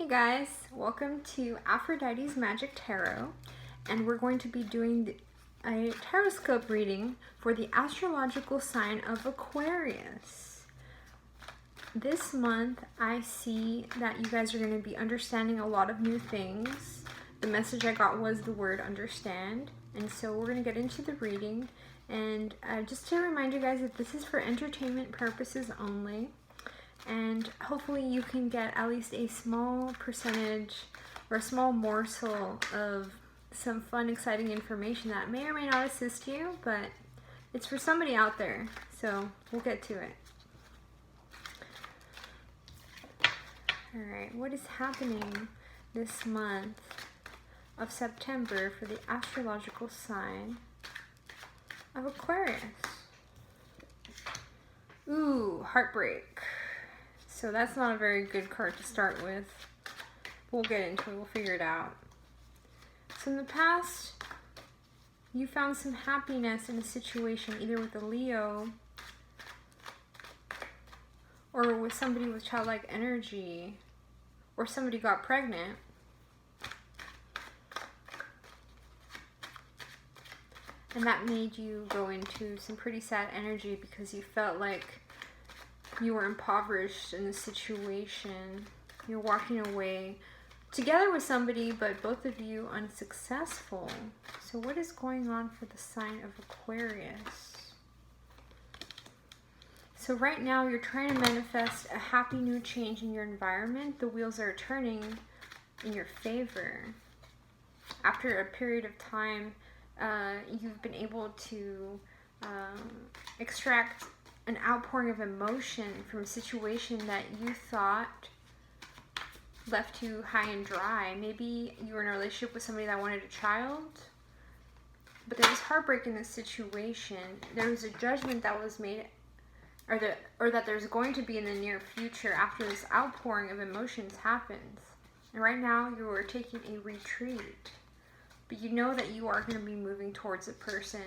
Hey guys, welcome to Aphrodite's Magic Tarot, and we're going to be doing a taroscope reading for the astrological sign of Aquarius. This month, I see that you guys are going to be understanding a lot of new things. The message I got was the word understand, and so we're going to get into the reading. And just to remind you guys that this is for entertainment purposes only. And hopefully you can get at least a small percentage or a small morsel of some fun, exciting information that may or may not assist you, but it's for somebody out there. So we'll get to it. Alright, what is happening this month of September for the astrological sign of Aquarius? Ooh, heartbreak. So that's not a very good card to start with. We'll get into it. We'll figure it out. So in the past, you found some happiness in a situation, either with a Leo or with somebody with childlike energy, or somebody got pregnant. And that made you go into some pretty sad energy because you felt like you were impoverished in the situation. You're walking away together with somebody, but both of you unsuccessful. So what is going on for the sign of Aquarius? So right now you're trying to manifest a happy new change in your environment. The wheels are turning in your favor. After a period of time, you've been able to extract an outpouring of emotion from a situation that you thought left you high and dry. Maybe you were in a relationship with somebody that wanted a child, but there was heartbreak in this situation. There was a judgment that was made, or that there's going to be in the near future after this outpouring of emotions happens. And right now you are taking a retreat, but you know that you are going to be moving towards a person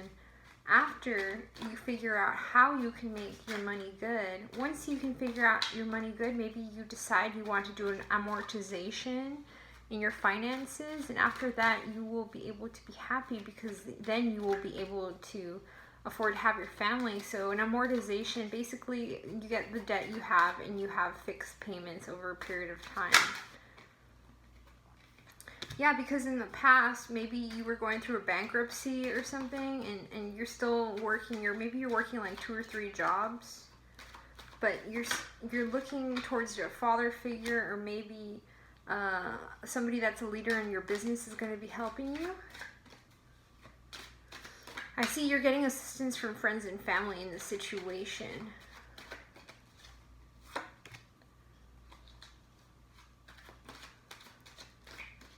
after you figure out how you can make your money good. Once you can figure out your money good, maybe you decide you want to do an amortization in your finances, and after that you will be able to be happy because then you will be able to afford to have your family. So an amortization, basically you get the debt you have and you have fixed payments over a period of time. Yeah, because in the past, maybe you were going through a bankruptcy or something, and you're still working, or maybe you're working like 2 or 3 jobs, but you're looking towards a father figure, or maybe somebody that's a leader in your business is going to be helping you. I see you're getting assistance from friends and family in this situation.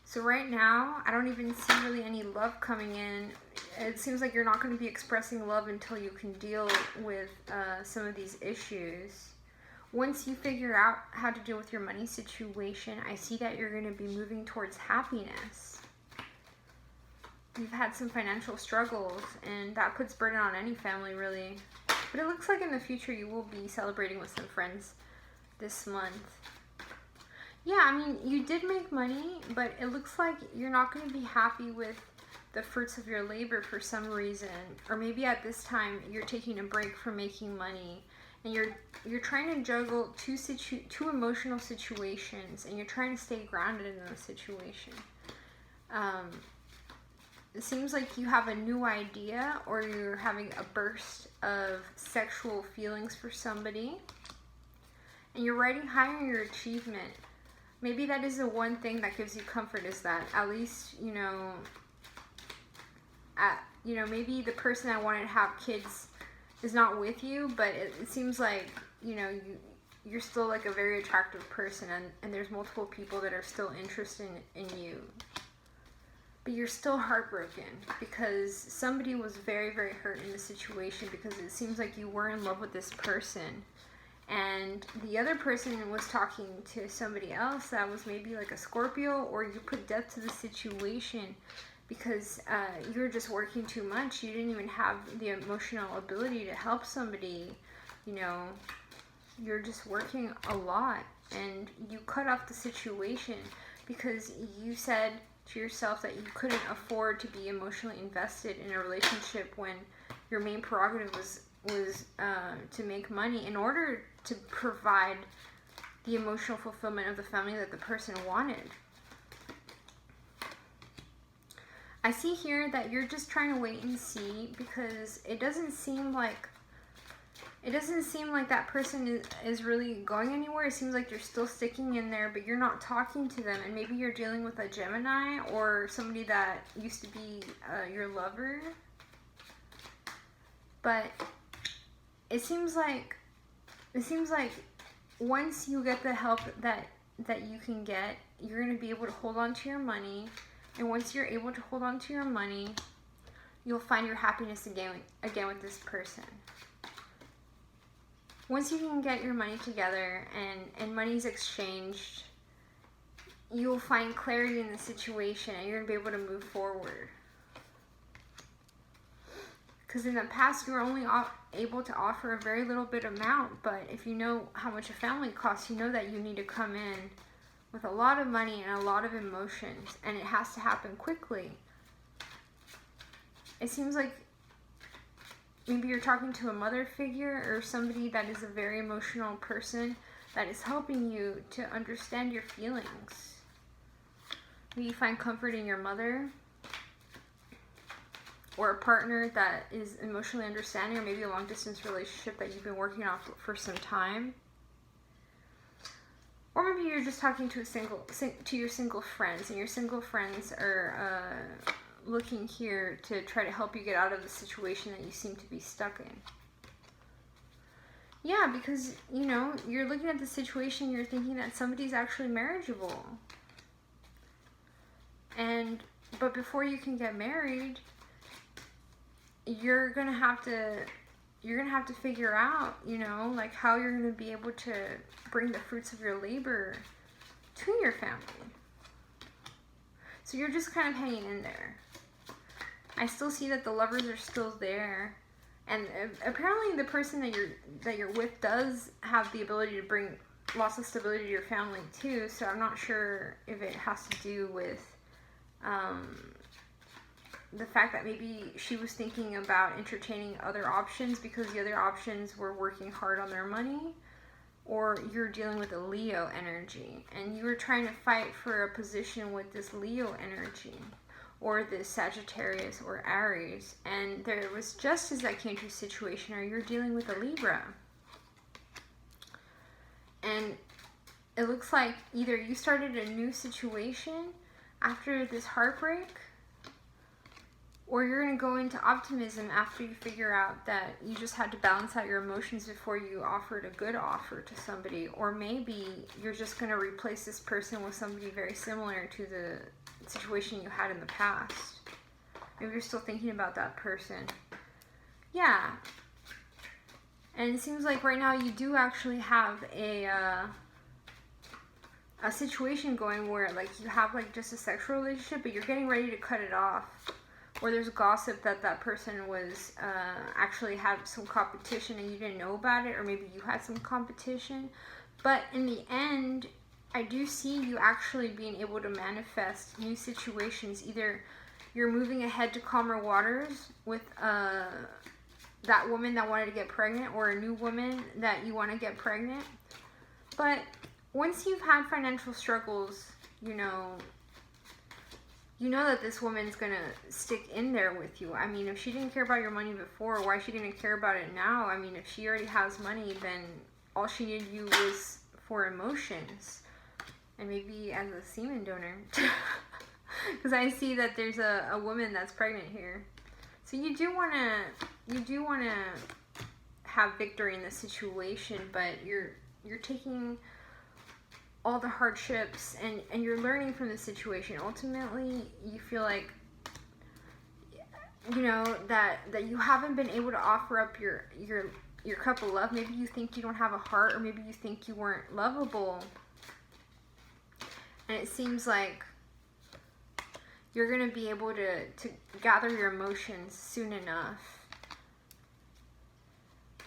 So right now, I don't even see really any love coming in. It seems like you're not going to be expressing love until you can deal with some of these issues. Once you figure out how to deal with your money situation, I see that you're going to be moving towards happiness. You've had some financial struggles, and that puts burden on any family, really. But it looks like in the future you will be celebrating with some friends this month. Yeah, I mean, you did make money, but it looks like you're not going to be happy with the fruits of your labor for some reason. Or maybe at this time, you're taking a break from making money, and you're trying to juggle two emotional situations, and you're trying to stay grounded in the situation. It seems like you have a new idea, or you're having a burst of sexual feelings for somebody, and you're riding high on your achievement. Maybe that is the one thing that gives you comfort, is that at least, maybe the person that wanted to have kids is not with you, but it seems like, you're still like a very attractive person, and there's multiple people that are still interested in you. But you're still heartbroken because somebody was very, very hurt in the situation, because it seems like you were in love with this person. And the other person was talking to somebody else that was maybe like a Scorpio, or you put death to the situation because you were just working too much. You didn't even have the emotional ability to help somebody. You're just working a lot, and you cut off the situation because you said to yourself that you couldn't afford to be emotionally invested in a relationship when your main prerogative was to make money in order to provide the emotional fulfillment of the family that the person wanted. I see here that you're just trying to wait and see, because it doesn't seem like that person is really going anywhere. It seems like you're still sticking in there, but you're not talking to them. And maybe you're dealing with a Gemini or somebody that used to be your lover. But it seems like once you get the help that you can get, you're going to be able to hold on to your money. And once you're able to hold on to your money, you'll find your happiness again with this person. Once you can get your money together and money's exchanged, you'll find clarity in the situation and you're going to be able to move forward. Because in the past, you were only able to offer a very little bit amount, but if you know how much a family costs, you know that you need to come in with a lot of money and a lot of emotions, and it has to happen quickly. It seems like maybe you're talking to a mother figure or somebody that is a very emotional person that is helping you to understand your feelings. Maybe you find comfort in your mother, or a partner that is emotionally understanding, or maybe a long distance relationship that you've been working on for some time. Or maybe you're just talking to your single friends, and your single friends are looking here to try to help you get out of the situation that you seem to be stuck in. Yeah, because, you're looking at the situation, you're thinking that somebody's actually marriageable. But before you can get married, you're gonna have to figure out, like how you're gonna be able to bring the fruits of your labor to your family. So you're just kind of hanging in there. I still see that the lovers are still there, and apparently the person that you're with does have the ability to bring lots of stability to your family too. So I'm not sure if it has to do with the fact that maybe she was thinking about entertaining other options because the other options were working hard on their money, or you're dealing with a Leo energy and you were trying to fight for a position with this Leo energy or this Sagittarius or Aries, and there was justice that came to a situation, or you're dealing with a Libra. And it looks like either you started a new situation after this heartbreak, or you're going to go into optimism after you figure out that you just had to balance out your emotions before you offered a good offer to somebody. Or maybe you're just going to replace this person with somebody very similar to the situation you had in the past. Maybe you're still thinking about that person. Yeah. And it seems like right now you do actually have a situation going where like you have like just a sexual relationship, but you're getting ready to cut it off. Or there's gossip that person was actually had some competition and you didn't know about it, or maybe you had some competition. But in the end, I do see you actually being able to manifest new situations. Either you're moving ahead to calmer waters with that woman that wanted to get pregnant, or a new woman that you want to get pregnant. But once you've had financial struggles, you know that this woman's gonna stick in there with you. I mean, if she didn't care about your money before, why is she gonna care about it now? I mean, if she already has money, then all she needed you was for emotions. And maybe as a semen donor. Because I see that there's a woman that's pregnant here. So you do wanna have victory in this situation, but you're taking all the hardships and you're learning from the situation. Ultimately, you feel like, that you haven't been able to offer up your cup of love. Maybe you think you don't have a heart, or maybe you think you weren't lovable. And it seems like you're going to be able to gather your emotions soon enough.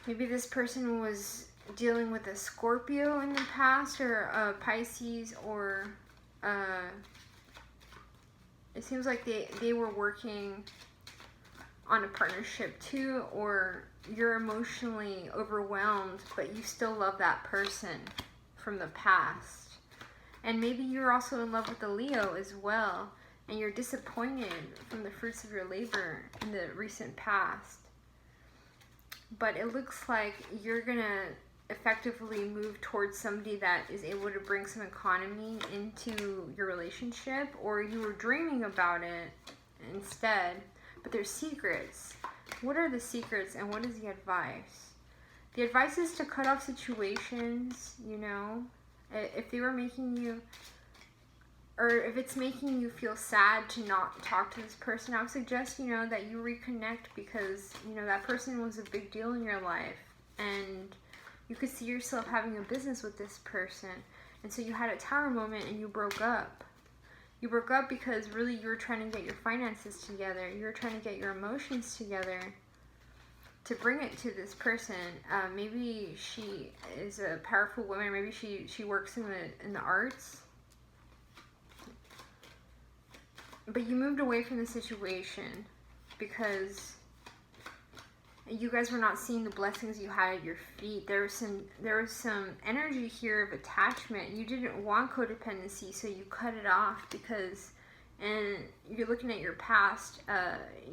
Maybe this person was dealing with a Scorpio in the past, or a Pisces, or it seems like they were working on a partnership too, or you're emotionally overwhelmed, but you still love that person from the past. And maybe you're also in love with a Leo as well, and you're disappointed from the fruits of your labor in the recent past. But it looks like you're gonna effectively move towards somebody that is able to bring some economy into your relationship, or you were dreaming about it instead. But there's secrets. What are the secrets, and what is the advice? The advice is to cut off situations, you know. If they were making you, or if it's making you feel sad to not talk to this person, I would suggest, you know, that you reconnect, because, you know, that person was a big deal in your life, and you could see yourself having a business with this person. And so you had a tower moment and you broke up. You broke up because really you were trying to get your finances together. You were trying to get your emotions together to bring it to this person. Maybe she is a powerful woman. Maybe she works in the arts. But you moved away from the situation because you guys were not seeing the blessings you had at your feet. There was some energy here of attachment. You didn't want codependency, so you cut it off, because, and you're looking at your past,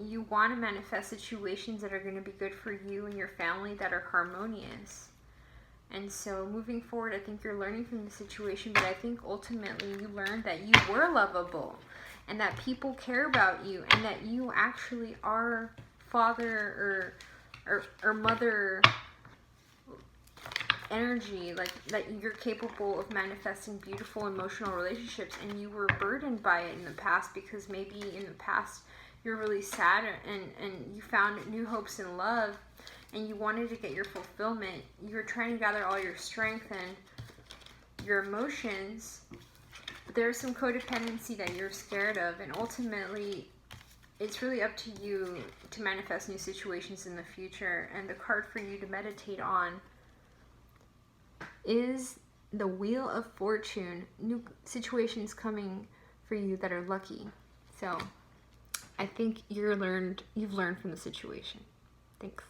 you want to manifest situations that are going to be good for you and your family, that are harmonious. And so moving forward, I think you're learning from the situation, but I think ultimately you learned that you were lovable, and that people care about you, and that you actually are father or mother energy, like that you're capable of manifesting beautiful emotional relationships, and you were burdened by it in the past, because maybe in the past you're really sad, and you found new hopes in love, and you wanted to get your fulfillment. You were trying to gather all your strength and your emotions, but there's some codependency that you're scared of, and ultimately it's really up to you to manifest new situations in the future. And the card for you to meditate on is the Wheel of Fortune. New situations coming for you that are lucky. So I think you've learned from the situation. Thanks.